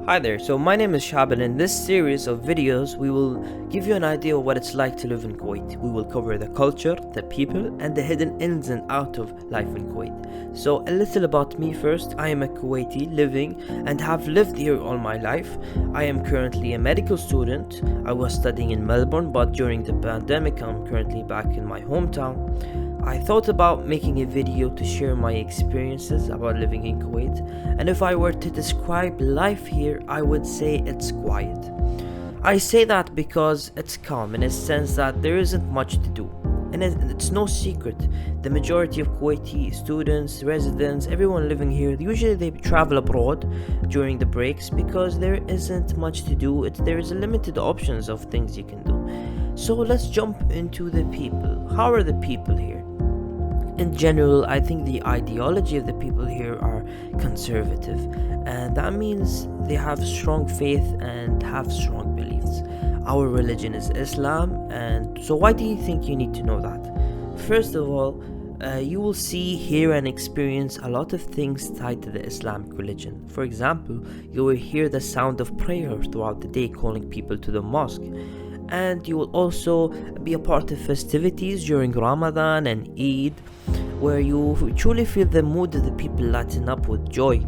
Hi there, so my name is Shab, and in this series of videos we will give you an idea of what it's like to live in Kuwait. We will cover the culture, the people, and the hidden ins and outs of life in Kuwait. So a little about me first. I am a Kuwaiti living and have lived here all my life. I am currently a medical student. I was studying in Melbourne, but during the pandemic I'm currently back in my hometown. I thought about making a video to share my experiences about living in Kuwait, and if I were to describe life here, I would say it's quiet. I say that because it's calm in a sense that there isn't much to do. And it's no secret, the majority of Kuwaiti students, residents, everyone living here, usually they travel abroad during the breaks because there isn't much to do. There is a limited options of things you can do. So let's jump into the people. How are the people here? In general, I think the ideology of the people here are conservative, and that means they have strong faith and have strong beliefs. Our religion is Islam, and so why do you think you need to know that? First of all, you will see, hear, and experience a lot of things tied to the Islamic religion. For example, you will hear the sound of prayer throughout the day calling people to the mosque. And you will also be a part of festivities during Ramadan and Eid, where you truly feel the mood of the people lighten up with joy.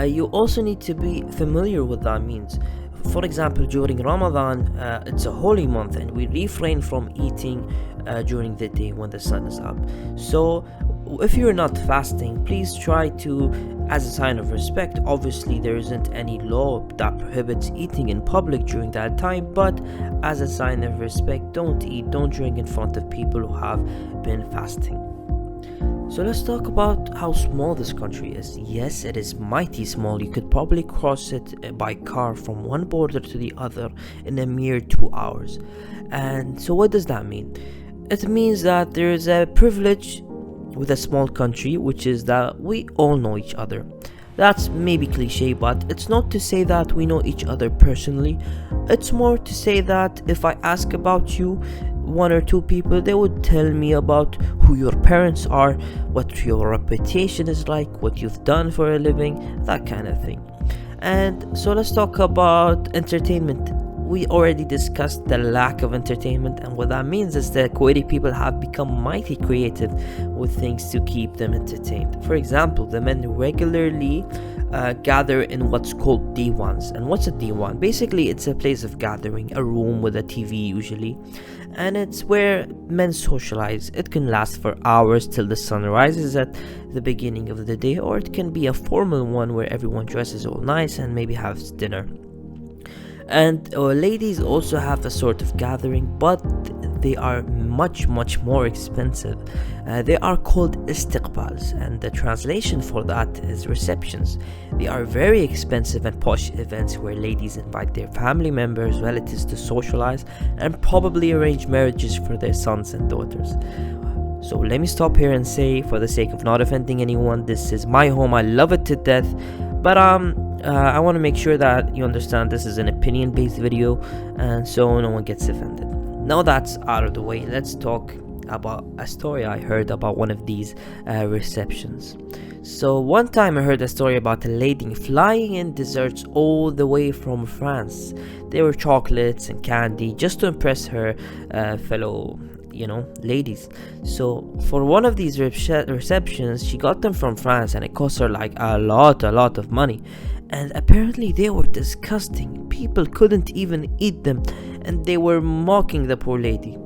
You also need to be familiar with that means. For example, during Ramadan, it's a holy month and we refrain from eating during the day when the sun is up. So if you're not fasting, please try to, as a sign of respect, obviously there isn't any law that prohibits eating in public during that time, but as a sign of respect, don't eat, don't drink in front of people who have been fasting. So let's talk about how small this country is. Yes, it is mighty small. You could probably cross it by car from one border to the other in a mere 2 hours. And so what does that mean? It means that there is a privilege with a small country, which is that we all know each other. That's maybe cliche, but it's not to say that we know each other personally. It's more to say that if I ask about you, one or two people, they would tell me about who your parents are, what your reputation is like, what you've done for a living, that kind of thing. And so let's talk about entertainment. We already discussed the lack of entertainment, and what that means is that Kuwaiti people have become mighty creative with things to keep them entertained. For example, the men regularly gather in what's called diwans. And what's a diwan? Basically, it's a place of gathering, a room with a TV usually, and it's where men socialize. It can last for hours till the sun rises at the beginning of the day, or it can be a formal one where everyone dresses all nice and maybe has dinner. And ladies also have a sort of gathering, but they are much more expensive. They are called istiqbals, and the translation for that is receptions. They are very expensive and posh events where ladies invite their family members, relatives to socialize and probably arrange marriages for their sons and daughters. So let me stop here and say, for the sake of not offending anyone, this is my home. I love it to death, but I want to make sure that you understand this is an opinion-based video, and so no one gets offended. Now that's out of the way, let's talk about a story I heard about one of these receptions. So one time I heard a story about a lady flying in desserts all the way from France. They were chocolates and candy just to impress her fellow ladies. So for one of these receptions, she got them from France, and it cost her like a lot of money. And apparently they were disgusting. People couldn't even eat them, and they were mocking the poor lady.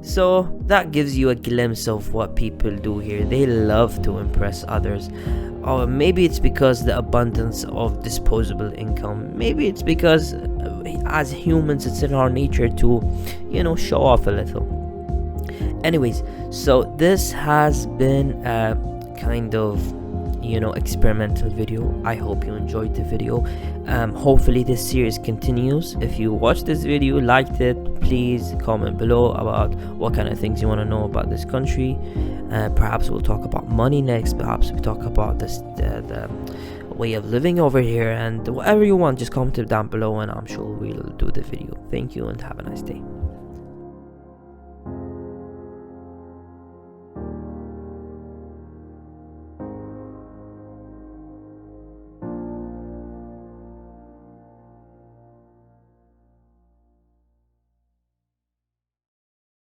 So that gives you a glimpse of what people do here. They love to impress others. Or maybe it's because the abundance of disposable income. Maybe it's because as humans it's in our nature to show off a little. Anyways, so this has been a kind of experimental video. I hope you enjoyed the video. Hopefully this series continues. If you watched this video, liked it, please comment below about what kind of things you want to know about this country. Perhaps we'll talk about money next. Perhaps we talk about the way of living over here, and whatever you want, just comment it down below and I'm sure we'll do the video. Thank you and have a nice day.